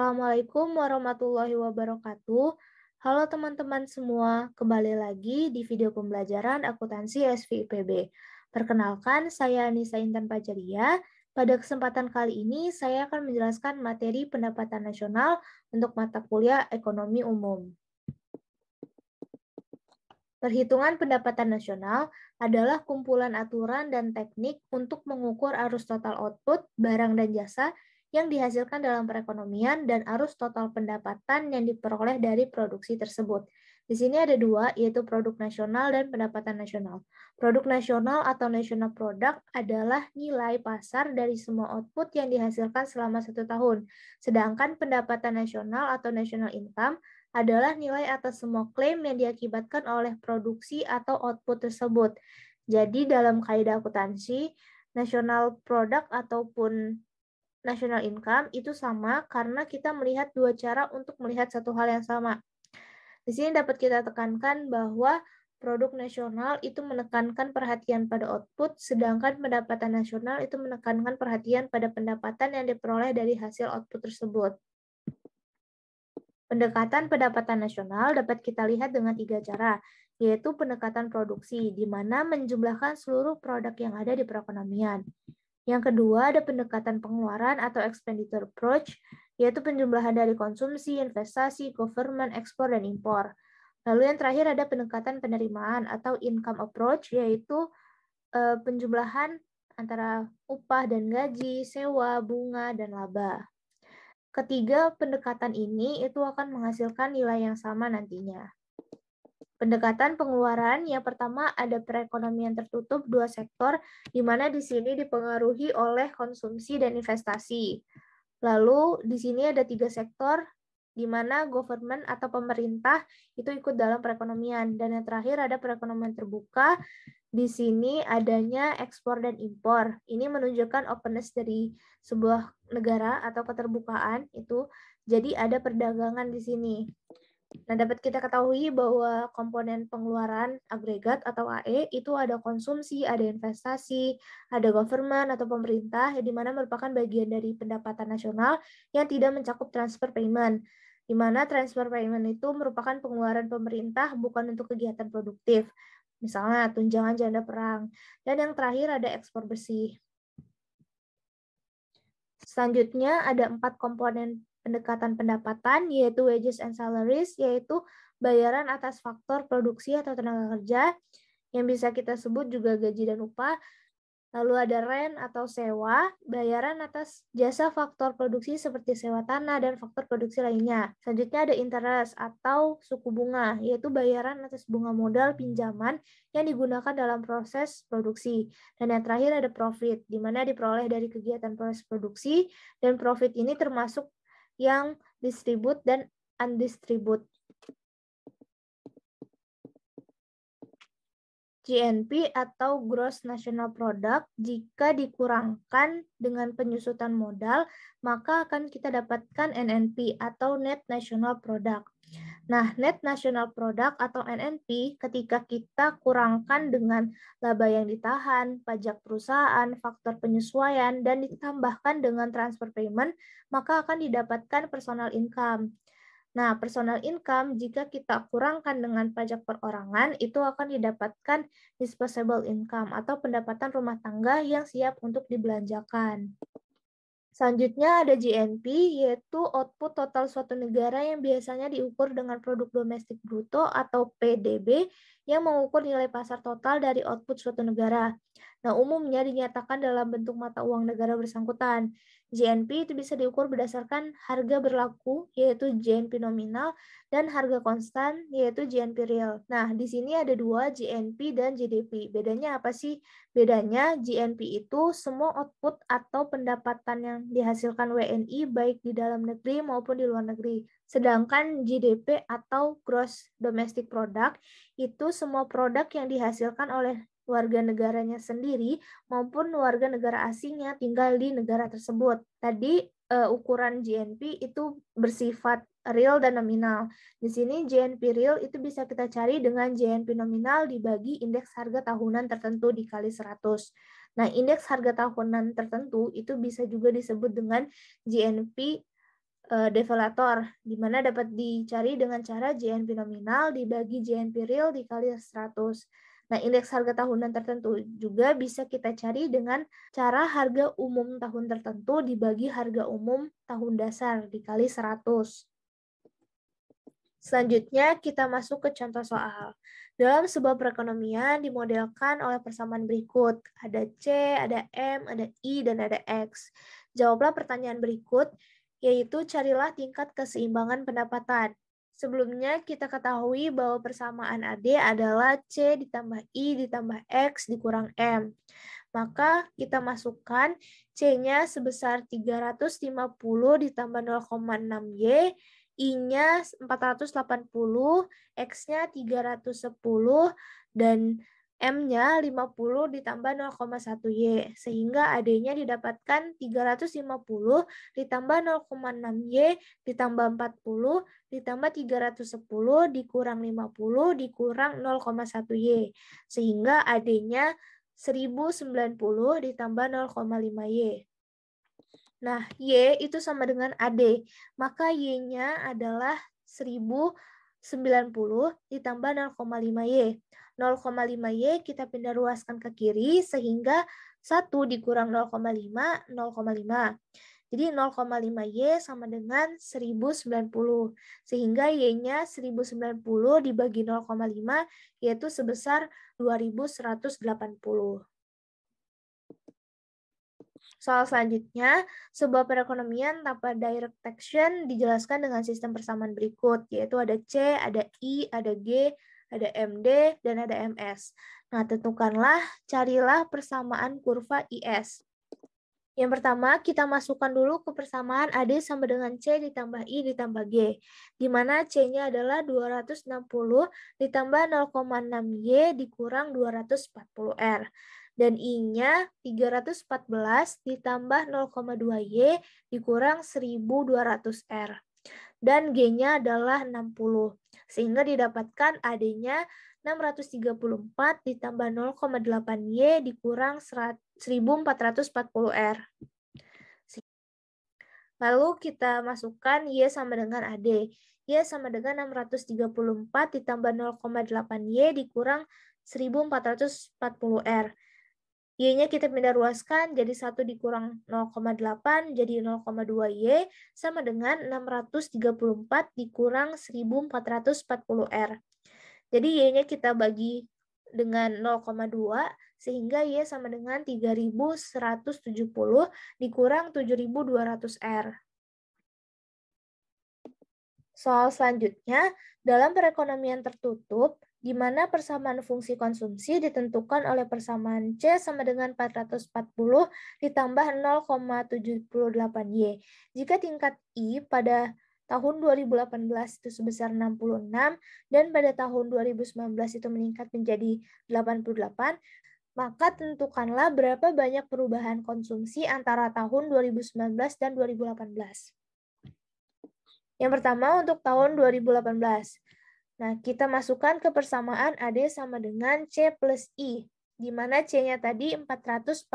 Assalamualaikum warahmatullahi wabarakatuh. Halo teman-teman semua, kembali lagi di video pembelajaran akuntansi SVIPB. Perkenalkan, saya Nisa Intan Pajaria. Pada kesempatan kali ini, saya akan menjelaskan materi pendapatan nasional untuk mata kuliah ekonomi umum. Perhitungan pendapatan nasional adalah kumpulan aturan dan teknik untuk mengukur arus total output, barang dan jasa yang dihasilkan dalam perekonomian dan arus total pendapatan yang diperoleh dari produksi tersebut. Di sini ada dua, yaitu produk nasional dan pendapatan nasional. Produk nasional atau national product adalah nilai pasar dari semua output yang dihasilkan selama 1 tahun. Sedangkan pendapatan nasional atau national income adalah nilai atas semua klaim yang diakibatkan oleh produksi atau output tersebut. Jadi dalam kaidah akuntansi, national product ataupun national income itu sama karena kita melihat dua cara untuk melihat satu hal yang sama. Di sini dapat kita tekankan bahwa produk nasional itu menekankan perhatian pada output, sedangkan pendapatan nasional itu menekankan perhatian pada pendapatan yang diperoleh dari hasil output tersebut. Pendekatan pendapatan nasional dapat kita lihat dengan 3 cara, yaitu pendekatan produksi, di mana menjumlahkan seluruh produk yang ada di perekonomian. Yang kedua, ada pendekatan pengeluaran atau expenditure approach, yaitu penjumlahan dari konsumsi, investasi, government, ekspor, dan impor. Lalu yang terakhir ada pendekatan penerimaan atau income approach, yaitu penjumlahan antara upah dan gaji, sewa, bunga, dan laba. Ketiga pendekatan ini itu akan menghasilkan nilai yang sama nantinya. Pendekatan pengeluaran yang pertama ada perekonomian tertutup dua sektor, di mana di sini dipengaruhi oleh konsumsi dan investasi. Lalu di sini ada 3 sektor, di mana government atau pemerintah itu ikut dalam perekonomian. Dan yang terakhir ada perekonomian terbuka, di sini adanya ekspor dan impor. Ini menunjukkan openness dari sebuah negara atau keterbukaan itu. Jadi ada perdagangan di sini. Nah, dapat kita ketahui bahwa komponen pengeluaran agregat atau AE itu ada konsumsi, ada investasi, ada government atau pemerintah, yang dimana merupakan bagian dari pendapatan nasional yang tidak mencakup transfer payment. Di mana transfer payment itu merupakan pengeluaran pemerintah bukan untuk kegiatan produktif. Misalnya tunjangan janda perang. Dan yang terakhir ada ekspor bersih. Selanjutnya ada 4 komponen pendekatan pendapatan, yaitu wages and salaries, yaitu bayaran atas faktor produksi atau tenaga kerja, yang bisa kita sebut juga gaji dan upah. Lalu ada rent atau sewa, bayaran atas jasa faktor produksi seperti sewa tanah dan faktor produksi lainnya. Selanjutnya ada interest atau suku bunga, yaitu bayaran atas bunga modal pinjaman yang digunakan dalam proses produksi. Dan yang terakhir ada profit, di mana diperoleh dari kegiatan proses produksi, dan profit ini termasuk yang distribute dan undistribute. GNP atau Gross National Product, jika dikurangkan dengan penyusutan modal, maka akan kita dapatkan NNP atau Net National Product. Nah, Net National Product atau NNP ketika kita kurangkan dengan laba yang ditahan, pajak perusahaan, faktor penyesuaian, dan ditambahkan dengan transfer payment, maka akan didapatkan personal income. Nah, personal income jika kita kurangkan dengan pajak perorangan itu akan didapatkan disposable income atau pendapatan rumah tangga yang siap untuk dibelanjakan. Selanjutnya ada GNP, yaitu output total suatu negara yang biasanya diukur dengan produk domestik bruto atau PDB yang mengukur nilai pasar total dari output suatu negara. Nah, umumnya dinyatakan dalam bentuk mata uang negara bersangkutan. GNP itu bisa diukur berdasarkan harga berlaku, yaitu GNP nominal, dan harga konstan, yaitu GNP real. Nah, di sini ada dua, GNP dan GDP. Bedanya apa sih? Bedanya GNP itu semua output atau pendapatan yang dihasilkan WNI baik di dalam negeri maupun di luar negeri. Sedangkan GDP atau Gross Domestic Product itu semua produk yang dihasilkan oleh warga negaranya sendiri maupun warga negara asing yang tinggal di negara tersebut. Tadi ukuran GNP itu bersifat real dan nominal. Di sini GNP real itu bisa kita cari dengan GNP nominal dibagi indeks harga tahunan tertentu dikali 100. Nah, indeks harga tahunan tertentu itu bisa juga disebut dengan GNP deflator, di mana dapat dicari dengan cara JNP nominal dibagi JNP real dikali 100. Nah, indeks harga tahunan tertentu juga bisa kita cari dengan cara harga umum tahun tertentu dibagi harga umum tahun dasar dikali 100. Selanjutnya, kita masuk ke contoh soal. Dalam sebuah perekonomian dimodelkan oleh persamaan berikut. Ada C, ada M, ada I, dan ada X. Jawablah pertanyaan berikut, yaitu carilah tingkat keseimbangan pendapatan. Sebelumnya, kita ketahui bahwa persamaan AD adalah C ditambah I ditambah X dikurang M. Maka kita masukkan C-nya sebesar 350 ditambah 0,6Y, I-nya 480, X-nya 310, dan M-nya 50 ditambah 0,1Y. Sehingga AD-nya didapatkan 350 ditambah 0,6Y ditambah 40 ditambah 310 dikurang 50 dikurang 0,1Y. Sehingga AD-nya 1090 ditambah 0,5Y. Nah, Y itu sama dengan AD. Maka Y-nya adalah 1090 ditambah 0,5Y. 0,5Y kita pindah ruaskan ke kiri sehingga 1 dikurang 0,5, 0,5. Jadi 0,5Y sama dengan 1090. Sehingga Y-nya 1090 dibagi 0,5 yaitu sebesar 2180. Soal selanjutnya, sebuah perekonomian tanpa direct taxation dijelaskan dengan sistem persamaan berikut, yaitu ada C, ada I, ada G, ada MD, dan ada MS. Nah, tentukanlah, carilah persamaan kurva IS. Yang pertama, kita masukkan dulu ke persamaan AD sama dengan C ditambah I ditambah G, di mana C-nya adalah 260 ditambah 0,6Y dikurang 240R. Dan I-nya 314 ditambah 0,2Y dikurang 1200R. Dan G-nya adalah 60. Sehingga didapatkan AD-nya 634 ditambah 0,8Y dikurang 1440R. Lalu kita masukkan Y sama dengan AD. Y sama dengan 634 ditambah 0,8Y dikurang 1440R. Y-nya kita pindah ruaskan jadi 1 dikurang 0,8 jadi 0,2Y sama dengan 634 dikurang 1440R. Jadi Y-nya kita bagi dengan 0,2 sehingga Y sama dengan 3170 dikurang 7200R. Soal selanjutnya, dalam perekonomian tertutup, di mana persamaan fungsi konsumsi ditentukan oleh persamaan C sama dengan 440 ditambah 0,78Y. Jika tingkat I pada tahun 2018 itu sebesar 66 dan pada tahun 2019 itu meningkat menjadi 88, maka tentukanlah berapa banyak perubahan konsumsi antara tahun 2019 dan 2018. Yang pertama untuk tahun 2018. Nah, kita masukkan ke persamaan AD sama dengan C plus I, di mana C-nya tadi 440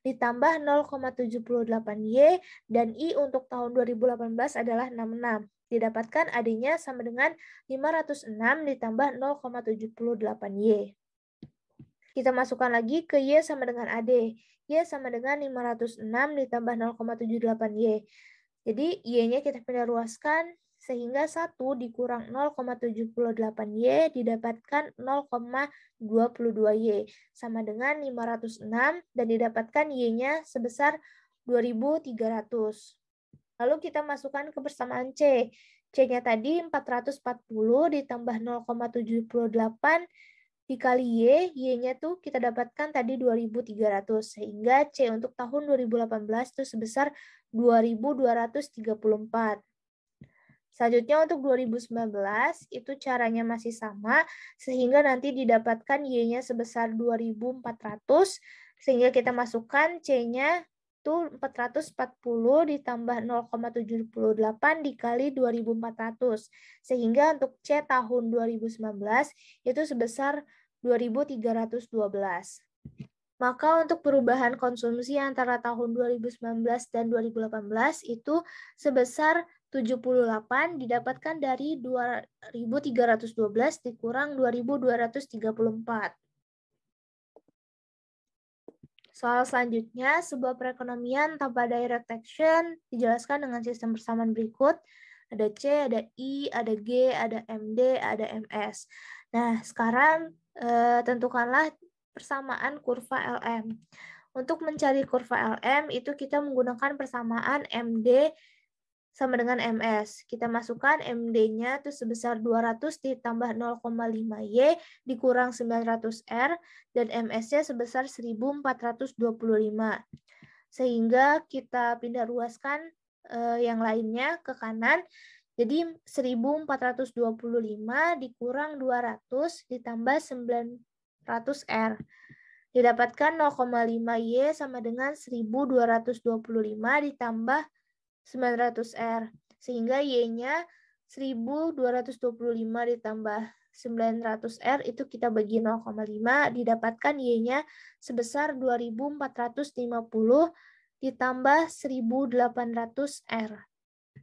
ditambah 0,78Y dan I untuk tahun 2018 adalah 66. Didapatkan AD-nya sama dengan 506 ditambah 0,78Y. Kita masukkan lagi ke Y sama dengan AD. Y sama dengan 506 ditambah 0,78Y. Jadi Y-nya kita pindah ruaskan sehingga 1 dikurang 0,78Y didapatkan 0,22Y sama dengan 506 dan didapatkan Y-nya sebesar 2300. Lalu kita masukkan ke persamaan C. C-nya tadi 440 ditambah 0,78 dikali Y, Y-nya tuh kita dapatkan tadi 2300, sehingga C untuk tahun 2018 itu sebesar 2234. Selanjutnya untuk 2019, itu caranya masih sama, sehingga nanti didapatkan Y-nya sebesar 2400, sehingga kita masukkan C-nya itu 440 ditambah 0,78 dikali 2400. Sehingga untuk C tahun 2019 itu sebesar 2312. Maka untuk perubahan konsumsi antara tahun 2019 dan 2018 itu sebesar 78 didapatkan dari 2.312 dikurang 2.234. Soal selanjutnya, sebuah perekonomian tanpa direct action dijelaskan dengan sistem persamaan berikut. Ada C, ada I, ada G, ada MD, ada MS. Nah, sekarang tentukanlah persamaan kurva LM. Untuk mencari kurva LM, itu kita menggunakan persamaan MD sama dengan MS. Kita masukkan MD-nya itu sebesar 200 ditambah 0,5Y dikurang 900R dan MS-nya sebesar 1425. Sehingga kita pindah ruaskan yang lainnya ke kanan. Jadi 1425 dikurang 200 ditambah 900R. Didapatkan 0,5Y sama dengan 1225 ditambah 900R. Sehingga Y-nya 1225 ditambah 900R itu kita bagi 0,5 didapatkan Y-nya sebesar 2450 ditambah 1800R.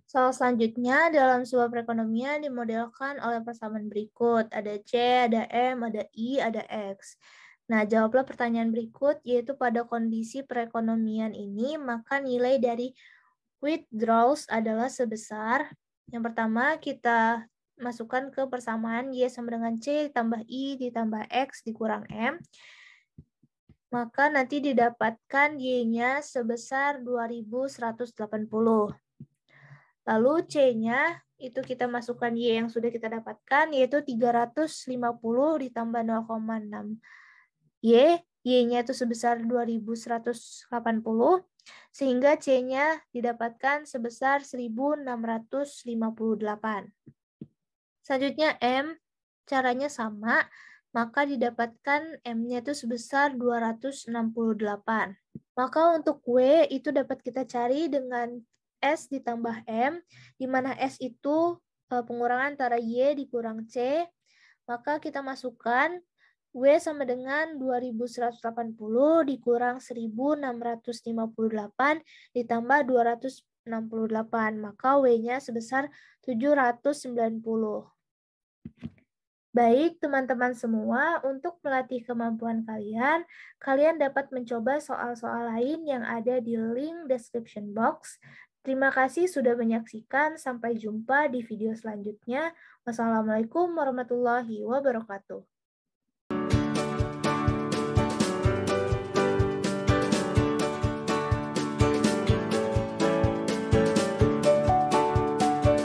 Soal selanjutnya dalam sebuah perekonomian dimodelkan oleh persamaan berikut. Ada C, ada M, ada I, ada X. Nah, jawablah pertanyaan berikut, yaitu pada kondisi perekonomian ini, maka nilai dari withdrawals adalah sebesar, yang pertama kita masukkan ke persamaan Y sama dengan C ditambah I ditambah X dikurang M. Maka nanti didapatkan Y-nya sebesar 2180. Lalu C-nya itu kita masukkan Y yang sudah kita dapatkan, yaitu 350 ditambah 0,6. Y-nya itu sebesar 2180, sehingga C-nya didapatkan sebesar 1658. Selanjutnya M, caranya sama, maka didapatkan M-nya itu sebesar 268. Maka untuk W itu dapat kita cari dengan S ditambah M, di mana S itu pengurangan antara Y dikurang C, maka kita masukkan W sama dengan 2180 dikurang 1658 ditambah 268, maka W-nya sebesar 790. Baik, teman-teman semua, untuk melatih kemampuan kalian, kalian dapat mencoba soal-soal lain yang ada di link description box. Terima kasih sudah menyaksikan. Sampai jumpa di video selanjutnya. Wassalamualaikum warahmatullahi wabarakatuh.